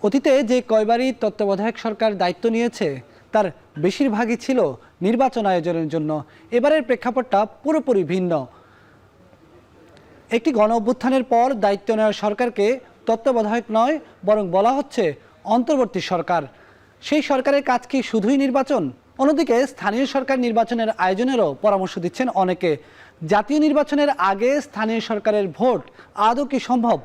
অতীতে যে কয়বারই তত্ত্বাবধায়ক সরকার দায়িত্ব নিয়েছে তার বেশিরভাগই ছিল নির্বাচন আয়োজনের জন্য। এবারের প্রেক্ষাপটটা পুরোপুরি ভিন্ন। একটি গণ অভ্যুত্থানের পর দায়িত্ব নেওয়া সরকারকে তত্ত্বাবধায়ক নয়, বরং বলা হচ্ছে অন্তর্বর্তী সরকার। সেই সরকারের কাজ কি শুধুই নির্বাচন? অন্যদিকে স্থানীয় সরকার নির্বাচনের আয়োজনেরও পরামর্শ দিচ্ছেন অনেকে। জাতীয় নির্বাচনের আগে স্থানীয় সরকারের ভোট আদৌ কি সম্ভব?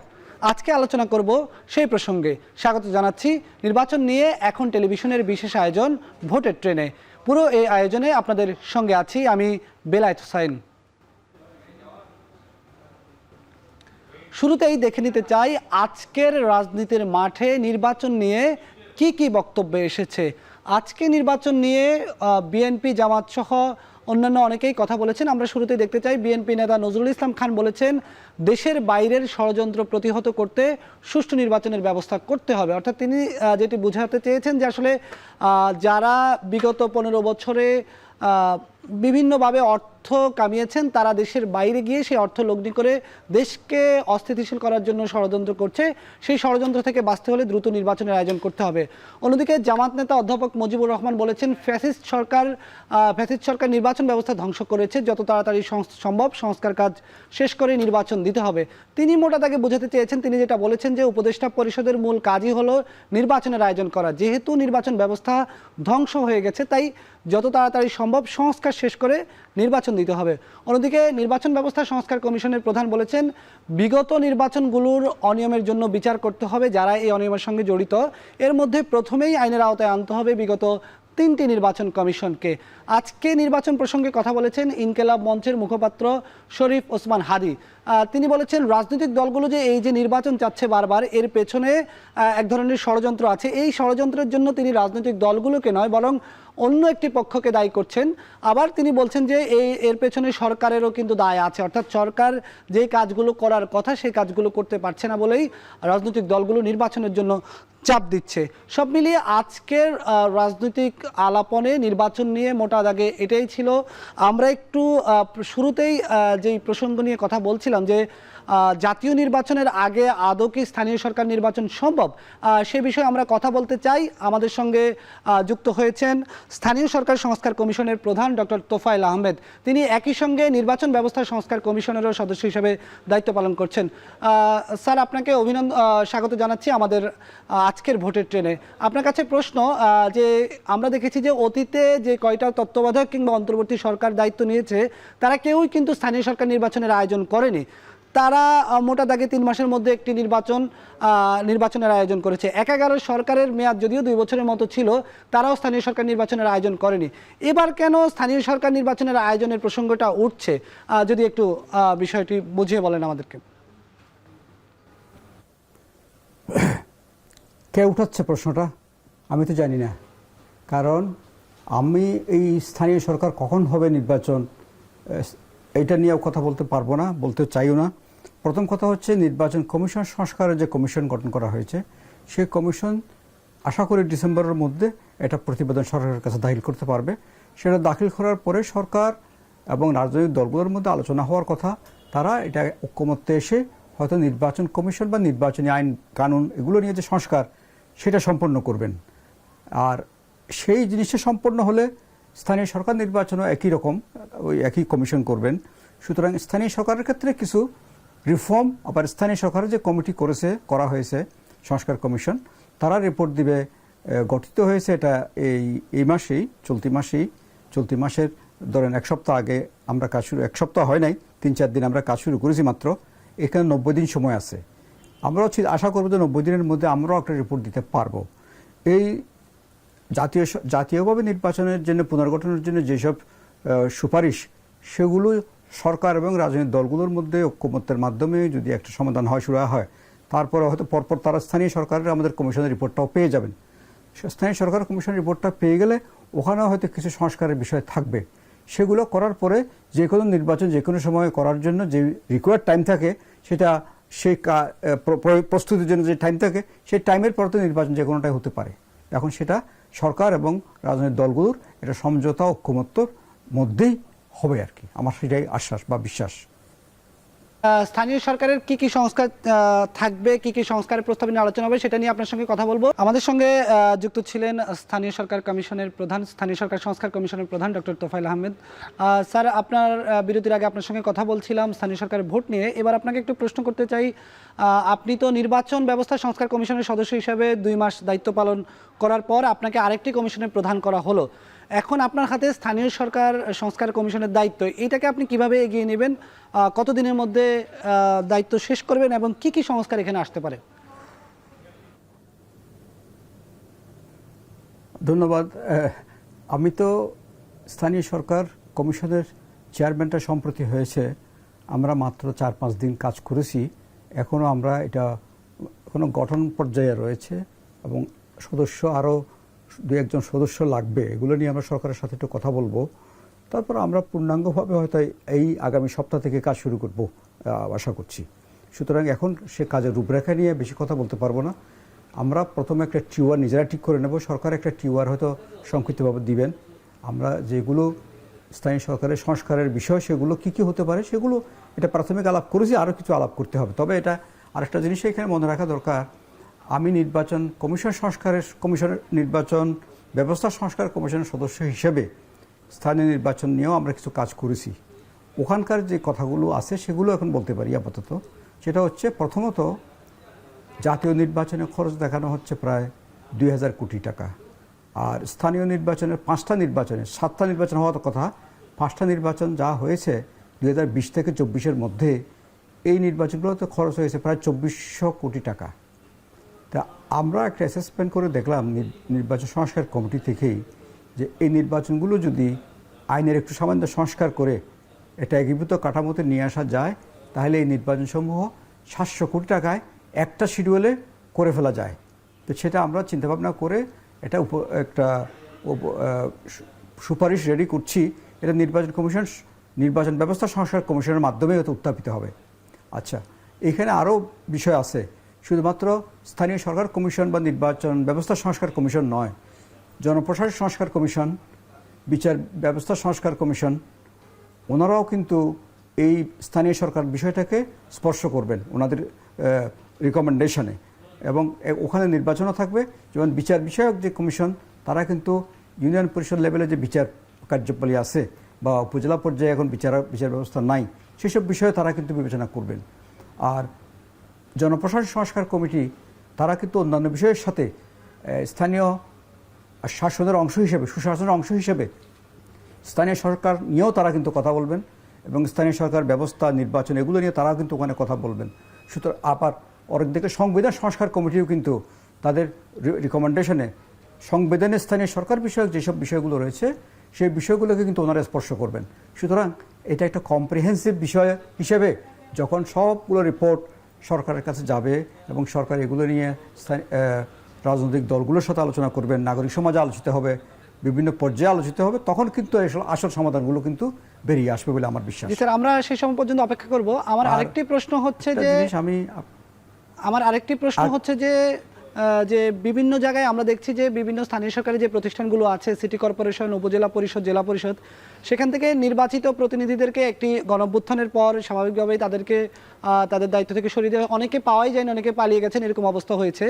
আজকে আলোচনা করব সেই প্রসঙ্গে। স্বাগত জানাচ্ছি নির্বাচন নিয়ে এখন টেলিভিশনের বিশেষ আয়োজন ভোটের ট্রেনে। পুরো এই আয়োজনে আপনাদের সঙ্গে আছি আমি বেলায়েত হোসাইন। শুরুতেই দেখে নিতে চাই আজকের রাজনীতির মাঠে নির্বাচন নিয়ে কি কি বক্তব্য এসেছে। আজকে নির্বাচন নিয়ে বিএনপি, জামাত সহ অন্যান্য অনেকেই কথা বলেছেন। আমরা শুরুতেই দেখতে চাই বিএনপি নেতা নজরুল ইসলাম খান বলেছেন, দেশের বাইরের ষড়যন্ত্র প্রতিহত করতে সুষ্ঠু নির্বাচনের ব্যবস্থা করতে হবে। অর্থাৎ তিনি যেটি বোঝাতে চেয়েছেন যে আসলে যারা বিগত 15 বছরে বিভিন্নভাবে অর্থ কামিয়েছেন তারা দেশের বাইরে গিয়ে সেই অর্থ লগ্নি করে দেশকে অস্থিতিশীল করার জন্য ষড়যন্ত্র করছে। সেই ষড়যন্ত্র থেকে বাঁচতে হলে দ্রুত নির্বাচনের আয়োজন করতে হবে। অন্যদিকে জামাত নেতা অধ্যাপক মুজিবুর রহমান বলেছেন, ফ্যাসিস্ট সরকার নির্বাচন ব্যবস্থা ধ্বংস করেছে, যত তাড়াতাড়ি সম্ভব সংস্কার কাজ শেষ করে নির্বাচন দিতে হবে। তিনি মোটা দাগে বোঝাতে চেয়েছেন, তিনি যেটা বলেছেন যে উপদেষ্টা পরিষদের মূল কাজই হলো নির্বাচনের আয়োজন করা। যেহেতু নির্বাচন ব্যবস্থা ধ্বংস হয়ে গেছে, তাই যত তাড়াতাড়ি সম্ভব সংস্কার শেষ করে নির্বাচন দিতে হবে। অন্যদিকে নির্বাচন ব্যবস্থা সংস্কার কমিশনের প্রধান বলেছেন, বিগত নির্বাচনগুলোর অনিয়মের জন্য বিচার করতে হবে যারা এই অনিয়মের সঙ্গে জড়িত। এর মধ্যে প্রথমেই আইনের আওতায় আনতে হবে বিগত 3টি নির্বাচন কমিশনকে। আজকে নির্বাচন প্রসঙ্গে কথা বলেছেন ইনকেলাব মঞ্চের মুখপাত্র শরীফ ওসমান হাদি। তিনি বলেছেন, রাজনৈতিক দলগুলো যে এই যে নির্বাচন চাচ্ছে বারবার, এর পেছনে এক ধরনের ষড়যন্ত্র আছে। এই ষড়যন্ত্রের জন্য তিনি রাজনৈতিক দলগুলোকে নয় বরং অন্য একটি পক্ষকে দায়ী করছেন। আবার তিনি বলছেন যে এর পেছনে সরকারেরও কিন্তু দায় আছে। অর্থাৎ সরকার যে কাজগুলো করার কথা সেই কাজগুলো করতে পারছে না বলেই রাজনৈতিক দলগুলো নির্বাচনের জন্য চাপ দিচ্ছে। সব মিলিয়ে আজকের রাজনৈতিক আলাপনে নির্বাচন নিয়ে মোটা দাগে এটাই ছিল। আমরা একটু শুরুতেই যেই প্রসঙ্গ নিয়ে কথা বলছিলাম যে জাতীয় নির্বাচনের আগে আদৌ কি স্থানীয় সরকার নির্বাচন সম্ভব, সে বিষয়ে আমরা কথা বলতে চাই। আমাদের সঙ্গে যুক্ত হয়েছেন স্থানীয় সরকার সংস্কার কমিশনের প্রধান ডক্টর তোফায়েল আহমেদ। তিনি একই সঙ্গে নির্বাচন ব্যবস্থা সংস্কার কমিশনেরও সদস্য হিসেবে দায়িত্ব পালন করছেন। স্যার, আপনাকে স্বাগত জানাচ্ছি আমাদের আজকের ভোটের ট্রেনে। আপনার কাছে প্রশ্ন, যে আমরা দেখেছি যে অতীতে যে কয়টা তত্ত্বাবধায়ক কিংবা অন্তর্বর্তী সরকার দায়িত্ব নিয়েছে তারা কেউই কিন্তু স্থানীয় সরকার নির্বাচনের আয়োজন করেনি। তারা মোটা দাগে 3 মাসের মধ্যে একটি নির্বাচনের আয়োজন করেছে। 11 সরকারের মেয়াদ যদিও 2 বছরের মতো ছিল, তারাও স্থানীয় সরকার নির্বাচনের আয়োজন করেনি। এবার কেন স্থানীয় সরকার নির্বাচনের আয়োজনের প্রসঙ্গটা উঠছে, যদি একটু বিষয়টি বুঝিয়ে বলেন আমাদেরকে। কে উঠাচ্ছে প্রশ্নটা আমি তো জানি না, কারণ আমি এই স্থানীয় সরকার কখন হবে নির্বাচন এইটা নিয়েও কথা বলতে পারবো না, বলতে চাইও না। প্রথম কথা হচ্ছে, নির্বাচন কমিশন সংস্কারের যে কমিশন গঠন করা হয়েছে সেই কমিশন আশা করি ডিসেম্বরের মধ্যে এটা প্রতিবেদন সরকারের কাছে দাখিল করতে পারবে। সেটা দাখিল করার পরে সরকার এবং রাজনৈতিক দলগুলোর মধ্যে আলোচনা হওয়ার কথা। তারা এটা ঐক্যমত্যে এসে হয়তো নির্বাচন কমিশন বা নির্বাচনী আইন কানুন এগুলো নিয়ে যে সংস্কার সেটা সম্পন্ন করবেন। আর সেই জিনিসটা সম্পন্ন হলে স্থানীয় সরকার নির্বাচনও একই রকম ওই একই কমিশন করবেন। সুতরাং স্থানীয় সরকারের ক্ষেত্রে কিছু রিফর্ম, আবার স্থানীয় সরকারের যে কমিটি করা হয়েছে সংস্কার কমিশন, তারা রিপোর্ট দিবে। গঠিত হয়েছে এটা এই মাসেই, চলতি মাসের ধরেন 1 সপ্তাহ আগে আমরা কাজ শুরু, 1 সপ্তাহ হয় নাই, 3-4 দিন আমরা কাজ শুরু করেছি মাত্র। এখানে 90 দিন সময় আছে। আমরাও আশা করবো যে 90 দিনের মধ্যে আমরাও একটা রিপোর্ট দিতে পারবো। এই জাতীয়ভাবে নির্বাচনের জন্য, পুনর্গঠনের জন্য যেসব সুপারিশ, সেগুলো সরকার এবং রাজনৈতিক দলগুলোর মধ্যে ঐক্যমত্যের মাধ্যমে যদি একটা সমাধান শুরু হয়, তারপরে হয়তো পরপর তারা স্থানীয় সরকারের আমাদের কমিশনের রিপোর্টটাও পেয়ে যাবেন। স্থানীয় সরকার কমিশনের রিপোর্টটা পেয়ে গেলে ওখানেও হয়তো কিছু সংস্কারের বিষয় থাকবে। সেগুলো করার পরে যে কোনো নির্বাচন যে কোনো সময় করার জন্য যে রিকোয়ার্ড টাইম থাকে, সেটা সেই প্রস্তুতির জন্য যে টাইম থাকে, সেই টাইমের পর তো নির্বাচন যে কোনোটাই হতে পারে। এখন সেটা সরকার এবং রাজনৈতিক দলগুলোর এটা সমঝোতা ঐক্যমত্যর মধ্যেই হবে আর কি, আমার সেটাই আশ্বাস বা বিশ্বাস। স্থানীয় সরকারের কি কি সংস্কার থাকবে, কি কি সংস্কারের প্রস্তাব নিয়ে আলোচনা হবে সেটা নিয়ে আপনার সঙ্গে কথা বলবো। আমাদের সঙ্গে যুক্ত ছিলেন স্থানীয় সরকার কমিশনের প্রধান, স্থানীয় সরকার সংস্কার কমিশনের প্রধান ডক্টর তোফায়েল আহমেদ। স্যার, আপনার বিরতির আগে আপনার সঙ্গে কথা বলছিলাম স্থানীয় সরকারের ভোট নিয়ে। এবার আপনাকে একটু প্রশ্ন করতে চাই, আপনি তো নির্বাচন ব্যবস্থা সংস্কার কমিশনের সদস্য হিসেবে 2 মাস দায়িত্ব পালন করার পর আপনাকে আরেকটি কমিশনের প্রধান করা হলো। এখন আপনার হাতে স্থানীয় সরকার সংস্কার কমিশনের দায়িত্ব, এটাকে আপনি কিভাবে এগিয়ে নেবেন, কতদিনের মধ্যে দায়িত্ব শেষ করবেন এবং কি কি সংস্কার এখানে আসতে পারে? ধন্যবাদ। আমি তো স্থানীয় সরকার কমিশনের চেয়ারম্যানটা সম্প্রতি হয়েছে, আমরা মাত্র 4-5 দিন কাজ করেছি। এখনও আমরা এটা এখনো গঠন পর্যায়ে রয়েছে এবং সদস্য আরও 2-1 জন সদস্য লাগবে। এগুলো নিয়ে আমরা সরকারের সাথে একটু কথা বলবো, তারপর আমরা পূর্ণাঙ্গভাবে হয়তো এই আগামী সপ্তাহ থেকে কাজ শুরু করব আশা করছি। সুতরাং এখন সে কাজের রূপরেখা নিয়ে বেশি কথা বলতে পারবো না। আমরা প্রথমে একটা টিওয়ার নিজেরা ঠিক করে নেব, সরকার একটা টিওয়ার হয়তো সংক্ষিপ্তভাবে দিবেন। আমরা যেগুলো স্থানীয় সরকারের সংস্কারের বিষয় সেগুলো কি কি হতে পারে সেগুলো এটা প্রাথমিক আলাপ করেছি, আরও কিছু আলাপ করতে হবে। তবে এটা আরেকটা জিনিস এখানে মনে রাখা দরকার, আমি নির্বাচন কমিশনের নির্বাচন ব্যবস্থা সংস্কার কমিশনের সদস্য হিসেবে স্থানীয় নির্বাচন নিয়েও আমরা কিছু কাজ করেছি। ওখানকার যে কথাগুলো আছে সেগুলো এখন বলতে পারি আপাতত। সেটা হচ্ছে, প্রথমত জাতীয় নির্বাচনে খরচ দেখানো হচ্ছে প্রায় 2000 কোটি টাকা, আর স্থানীয় নির্বাচনের 5টা নির্বাচনে 7টা নির্বাচন হওয়ার কথা, 5টা নির্বাচন যা হয়েছে 2020 থেকে 24-এর মধ্যে এই নির্বাচনগুলোতে খরচ হয়েছে প্রায় 2400 কোটি টাকা। তা আমরা একটা অ্যাসেসমেন্ট করে দেখলাম নির্বাচন সংস্কার কমিটি থেকেই যে এই নির্বাচনগুলো যদি আইনের একটু সামান্য সংস্কার করে এটা একীভূত কাঠামোতে নিয়ে আসা যায়, তাহলে এই নির্বাচনসমূহ 700 কোটি টাকায় একটা শিডিউলে করে ফেলা যায়। তো সেটা আমরা চিন্তাভাবনা করে এটা একটা সুপারিশ রেডি করছি। এটা নির্বাচন ব্যবস্থা সংস্কার কমিশনের মাধ্যমে এটা উত্থাপিত হবে। আচ্ছা, এখানে আরও বিষয় আছে, শুধুমাত্র স্থানীয় সরকার কমিশন বা নির্বাচন ব্যবস্থা সংস্কার কমিশন নয়, জনপ্রশাসন সংস্কার কমিশন, বিচার ব্যবস্থা সংস্কার কমিশন, ওনারাও কিন্তু এই স্থানীয় সরকার বিষয়টাকে স্পর্শ করবেন ওনাদের রিকমেন্ডেশনে, এবং ওখানে নির্বাচনও থাকবে। যেমন বিচার বিষয়ক যে কমিশন, তারা কিন্তু ইউনিয়ন পরিষদ লেভেলে যে বিচার কার্যপ্রণালী আছে বা উপজেলা পর্যায়ে এখন বিচার ব্যবস্থা নাই, সেসব বিষয়ে তারা কিন্তু বিবেচনা করবেন। আর জনপ্রশাসন সংস্কার কমিটি তারা কিন্তু অন্যান্য বিষয়ের সাথে স্থানীয় শাসনের অংশ হিসেবে, সুশাসনের অংশ হিসেবে স্থানীয় সরকার নিয়েও তারা কিন্তু কথা বলবেন, এবং স্থানীয় সরকার ব্যবস্থা, নির্বাচন, এগুলো নিয়ে তারাও কিন্তু ওখানে কথা বলবেন। সুতরাং আবার অনেকদিকে সংবিধান সংস্কার কমিটিও কিন্তু তাদের রিকমেন্ডেশনে সংবিধানের স্থানীয় সরকার বিষয়ক যেসব বিষয়গুলো রয়েছে সেই বিষয়গুলোকে কিন্তু ওনারা স্পর্শ করবেন। সুতরাং এটা একটা কম্প্রিহেন্সিভ বিষয় হিসেবে যখন সবগুলো রিপোর্ট সরকারের কাছে যাবে এবং সরকার এগুলো নিয়ে রাজনৈতিক দলগুলোর সাথে আলোচনা করবেন, নাগরিক সমাজে আলোচিত হবে, বিভিন্ন পর্যায়ে আলোচিত হবে, তখন কিন্তু আসল সমাধানগুলো কিন্তু বেরিয়ে আসবে বলে আমার বিশ্বাস। স্যার, আমরা সেই সময় পর্যন্ত অপেক্ষা করব। আমার আরেকটি প্রশ্ন হচ্ছে যে বিভিন্ন জায়গায় আমরা দেখছি যে বিভিন্ন স্থানীয় সরকারি যে প্রতিষ্ঠানগুলো আছে, সিটি কর্পোরেশন, উপজেলা পরিষদ, জেলা পরিষদ, সেখান থেকে নির্বাচিত প্রতিনিধিদেরকে একটি গণঅভ্যুত্থানের পর স্বাভাবিকভাবেই তাদের দায়িত্ব থেকে সরিয়ে দেওয়া, অনেকে পাওয়াই যায় না, অনেকে পালিয়ে গেছেন, এরকম অবস্থা হয়েছে,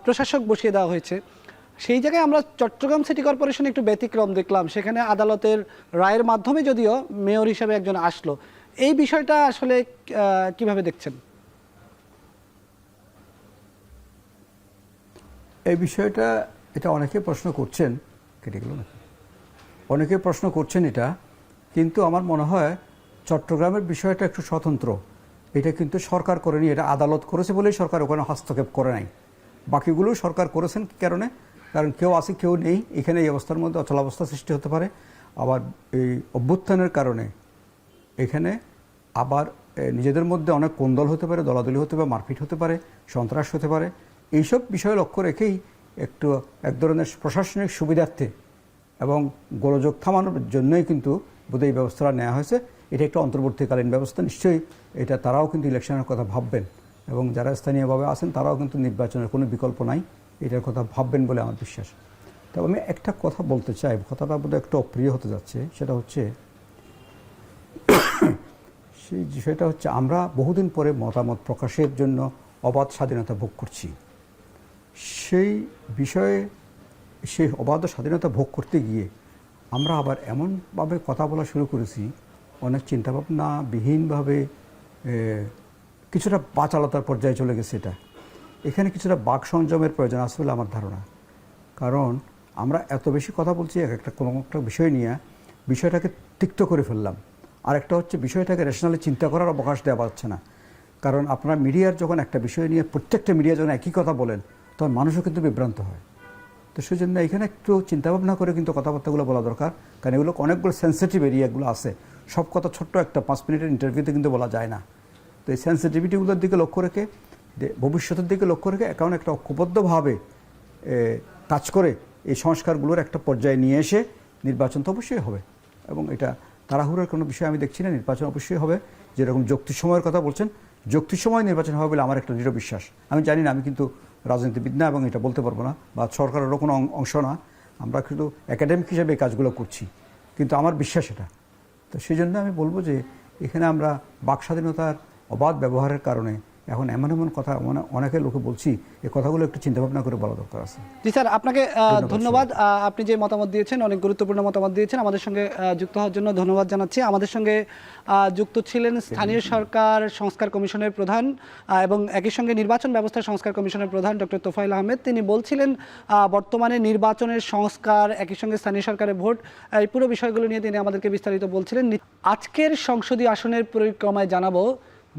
প্রশাসক বসিয়ে দেওয়া হয়েছে। সেই জায়গায় আমরা চট্টগ্রাম সিটি কর্পোরেশন একটু ব্যতিক্রম দেখলাম, সেখানে আদালতের রায়ের মাধ্যমে যদিও মেয়র হিসেবে একজন আসলো। এই বিষয়টা আসলে কিভাবে দেখছেন? এই বিষয়টা এটা অনেকে প্রশ্ন করছেন, কেটে গেল নাকি, অনেকে প্রশ্ন করছেন এটা, কিন্তু আমার মনে হয় চট্টগ্রামের বিষয়টা একটু স্বতন্ত্র। এটা কিন্তু সরকার করেনি, এটা আদালত করেছে বলেই সরকার ওখানে হস্তক্ষেপ করে নাই। বাকিগুলো সরকার করেছেন কারণ কেউ আছে কেউ নেই, এখানে এই অবস্থার মধ্যে অচলাবস্থা সৃষ্টি হতে পারে। আবার এই অভ্যুত্থানের কারণে এখানে আবার নিজেদের মধ্যে অনেক কোন্দল হতে পারে, দলাদলি হতে পারে, মারপিট হতে পারে, সন্ত্রাস হতে পারে। এইসব বিষয় লক্ষ্য রেখেই এক ধরনের প্রশাসনিক সুবিধার্থে এবং গোলযোগ থামানোর জন্যই কিন্তু বোধহয় এই ব্যবস্থাটা নেওয়া হয়েছে। এটা একটা অন্তর্বর্তীকালীন ব্যবস্থা, নিশ্চয়ই এটা তারাও কিন্তু ইলেকশনের কথা ভাববেন, এবং যারা স্থানীয়ভাবে আছেন তারাও কিন্তু নির্বাচনের কোনো বিকল্প নাই, এটার কথা ভাববেন বলে আমার বিশ্বাস। তবে আমি একটা কথা বলতে চাই, কথাটা বোধহয় একটু অপ্রিয় হতে যাচ্ছে, সেটা হচ্ছে সেই বিষয়টা হচ্ছে আমরা বহুদিন পরে মতামত প্রকাশের জন্য অবাধ স্বাধীনতা ভোগ করছি। সেই বিষয়ে সেই অবাধ স্বাধীনতা ভোগ করতে গিয়ে আমরা আবার এমনভাবে কথা বলা শুরু করেছি, অনেক চিন্তাভাবনা বিহীনভাবে কিছুটা বাচালতার পর্যায়ে চলে গেছে। এখানে কিছুটা বাক সংযমের প্রয়োজন আছে বলে আমার ধারণা। কারণ আমরা এত বেশি কথা বলছি কোনো একটা বিষয় নিয়ে, বিষয়টাকে তিক্ত করে ফেললাম। আরেকটা হচ্ছে বিষয়টাকে রেশনালি চিন্তা করার অবকাশ দেওয়া পাচ্ছে না। কারণ আপনার মিডিয়ার যখন একটা বিষয় নিয়ে প্রত্যেকটা মিডিয়া যখন একই কথা বলেন, তখন মানুষও কিন্তু বিভ্রান্ত হয়। তো সেই জন্য এখানে একটু চিন্তাভাবনা করে কিন্তু কথাবার্তাগুলো বলা দরকার। কারণ এগুলো অনেকগুলো সেন্সিটিভ এরিয়াগুলো আছে, সব কথা ছোট্ট একটা 5 মিনিটের ইন্টারভিউতে কিন্তু বলা যায় না। তো এই সেন্সিটিভিটিগুলোর দিকে লক্ষ্য রেখে, ভবিষ্যতের দিকে লক্ষ্য রেখে এখন একটা ঐক্যবদ্ধভাবে কাজ করে এই সংস্কারগুলোর একটা পর্যায়ে নিয়ে এসে নির্বাচন তো অবশ্যই হবে, এবং এটা তাড়াহুড়োর কোনো বিষয় আমি দেখছি না। নির্বাচন অবশ্যই হবে। যেরকম যুক্তির সময়ের কথা বলছেন, যুক্তির সময় নির্বাচন হবে বলে আমার একটা দৃঢ় বিশ্বাস। আমি জানি না, আমি কিন্তু রাজনীতিবিদ না এবং এটা বলতে পারবো না, বা সরকারেরও কোনো অংশ না। আমরা কিন্তু একাডেমিক হিসেবে এই কাজগুলো করছি, কিন্তু আমার বিশ্বাস এটা। তো সেই জন্য আমি বলবো যে এখানে আমরা বাক স্বাধীনতার অবাধ ব্যবহারের কারণে এখন এমন এমন কথা অনেকের লোকে বলছি, এই কথাগুলো একটু চিন্তাভাবনা করে বলা দরকার আছে। জি স্যার, আপনাকে ধন্যবাদ। আপনি যে মতামত দিয়েছেন, অনেক গুরুত্বপূর্ণ মতামত দিয়েছেন। আমাদের সঙ্গে যুক্ত হওয়ার জন্য ধন্যবাদ জানাচ্ছি। আমাদের সঙ্গে যুক্ত ছিলেন স্থানীয় সরকার সংস্কার কমিশনের প্রধান এবং একই সঙ্গে নির্বাচন ব্যবস্থা সংস্কার কমিশনের প্রধান ডক্টর তোফায়েল আহমেদ। তিনি বলছিলেন বর্তমানে নির্বাচনের সংস্কার, একই সঙ্গে স্থানীয় সরকারের ভোট, এই পুরো বিষয়গুলো নিয়ে তিনি আমাদেরকে বিস্তারিত বলছিলেন। আজকের সংসদীয় আসনের পরিক্রমায় জানাবো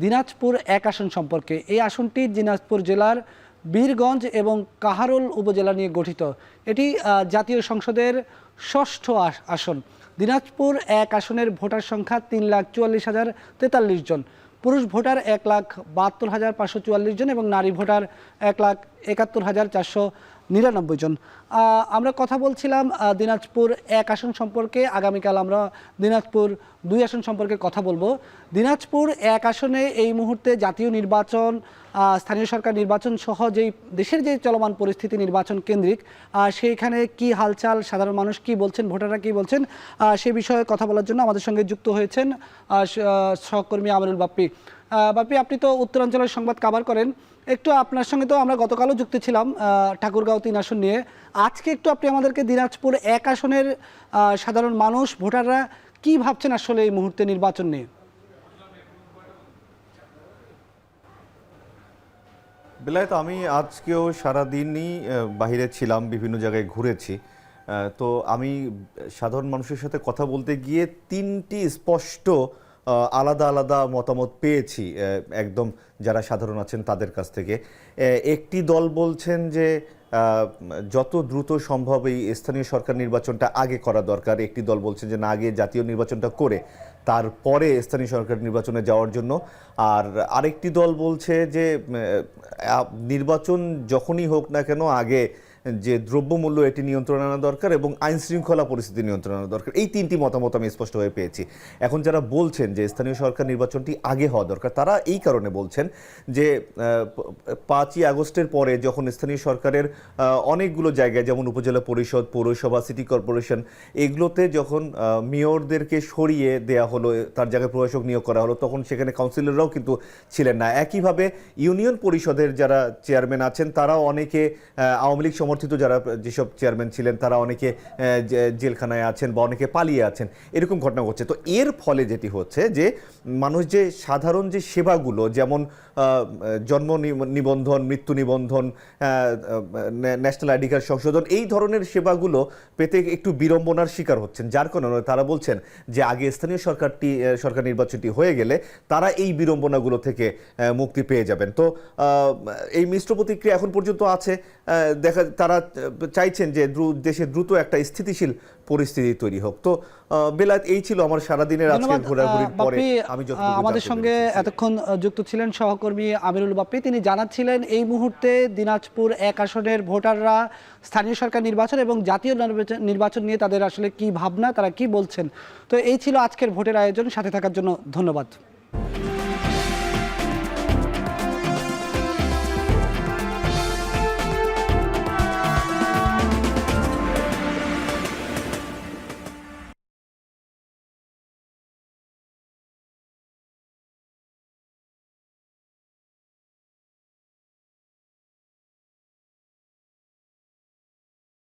দিনাজপুর 1 আসন সম্পর্কে। এই আসনটি দিনাজপুর জেলার বীরগঞ্জ এবং কাহারোল উপজেলা নিয়ে গঠিত। এটি জাতীয় সংসদের 6ষ্ঠ আসন। দিনাজপুর 1 আসনের ভোটার সংখ্যা 3,44,043 জন। পুরুষ ভোটার 1,72,544 জন এবং নারী ভোটার 1,71,499 জন। আমরা কথা বলছিলাম দিনাজপুর 1 আসন সম্পর্কে। আগামীকাল আমরা দিনাজপুর 2 আসন সম্পর্কে কথা বলবো। দিনাজপুর 1 আসনে এই মুহূর্তে জাতীয় নির্বাচন, স্থানীয় সরকার নির্বাচন সহ যেই দেশের যে চলমান পরিস্থিতি নির্বাচন কেন্দ্রিক, সেইখানে কি হালচাল, সাধারণ মানুষ কি বলছেন, ভোটাররা কি বলছেন, সে বিষয়ে কথা বলার জন্য আমাদের সঙ্গে যুক্ত হয়েছেন সহকর্মী আমিরুল বাপ্পি। বাপ্পি, আপনি তো উত্তরাঞ্চলের সংবাদ কভার করেন, একটু আপনার সঙ্গে তো আমরা গতকালও যুক্ত ছিলাম ঠাকুরগাঁও 3 আসন নিয়ে। আজকে একটু আপনি আমাদেরকে দিনাজপুর 1 আসনের সাধারণ মানুষ, ভোটাররা কি ভাবছেন আসলে এই মুহূর্তে নির্বাচন নিয়ে? বেলায়েত, আমি আজকেও সারাদিনই বাইরে ছিলাম, বিভিন্ন জায়গায় ঘুরেছি। তো আমি সাধারণ মানুষের সাথে কথা বলতে গিয়ে 3টি স্পষ্ট আলাদা আলাদা মতামত পেয়েছি একদম যারা সাধারণ আছেন তাদের কাছ থেকে। একটি দল বলছেন যে যত দ্রুত সম্ভব এই স্থানীয় সরকার নির্বাচনটা আগে করা দরকার। একটি দল বলছেন যে না, আগে জাতীয় নির্বাচনটা করে তারপরে স্থানীয় সরকার নির্বাচনে যাওয়ার জন্য। আর আরেকটি দল বলছে যে নির্বাচন যখনই হোক না কেন আগে যে দ্রব্যমূল্য এটি নিয়ন্ত্রণ আনা দরকার এবং আইন শৃঙ্খলা পরিস্থিতি নিয়ন্ত্রণ আনা দরকার। এই 3টি মতামত আমি স্পষ্টভাবে পেয়েছি। এখন যারা বলছেন যে স্থানীয় সরকার নির্বাচনটি আগে হওয়া দরকার, তারা এই কারণে বলছেন যে 5ই আগস্টের পরে যখন স্থানীয় সরকারের অনেকগুলো জায়গায় যেমন উপজেলা পরিষদ, পৌরসভা, সিটি কর্পোরেশন, এগুলোতে যখন মেয়রদেরকে সরিয়ে দেয়া হলো, তার জায়গায় প্রশাসক নিয়োগ করা হলো, তখন সেখানে কাউন্সিলররাও কিন্তু ছিলেন না। একইভাবে ইউনিয়ন পরিষদের যারা চেয়ারম্যান আছেন তারাও অনেকে আওয়ামী লীগ সমর্থিত যারা যেসব চেয়ারম্যান ছিলেন তারা অনেকে জেলখানায় আছেন বা অনেকে পালিয়ে আছেন, এরকম ঘটনা ঘটছে। তো এর ফলে যেটি হচ্ছে যে মানুষ যে সাধারণ যে সেবাগুলো, যেমন জন্ম নিবন্ধন, মৃত্যু নিবন্ধন, ন্যাশনাল আইডি কার্ড সংশোধন, এই ধরনের সেবাগুলো পেতে একটু বিড়ম্বনার শিকার হচ্ছেন। যার কারণে তারা বলছেন যে আগে স্থানীয় সরকার নির্বাচনটি হয়ে গেলে তারা এই বিড়ম্বনাগুলো থেকে মুক্তি পেয়ে যাবেন। তো এই মিশ্র প্রতিক্রিয়া এখন পর্যন্ত আছে। তারা চাইছেন যে দেশে দ্রুত একটা স্থিতিশীল পরিস্থিতি তৈরি হোক। তো বেলায়েত, এই ছিল আমার সারাদিনের আজকের ঘোরাঘুরির পরে আমি আমাদের সঙ্গে এতক্ষণ যুক্ত ছিলেন সহকর্মী আমিরুল বাপ্পি। তিনি জানাচ্ছিলেন এই মুহূর্তে দিনাজপুর 1 আসনের ভোটাররা স্থানীয় সরকার নির্বাচন এবং জাতীয় নির্বাচন নিয়ে তাদের আসলে কি ভাবনা, তারা কি বলছেন। তো এই ছিল আজকের ভোটের আয়োজন। সাথে থাকার জন্য ধন্যবাদ।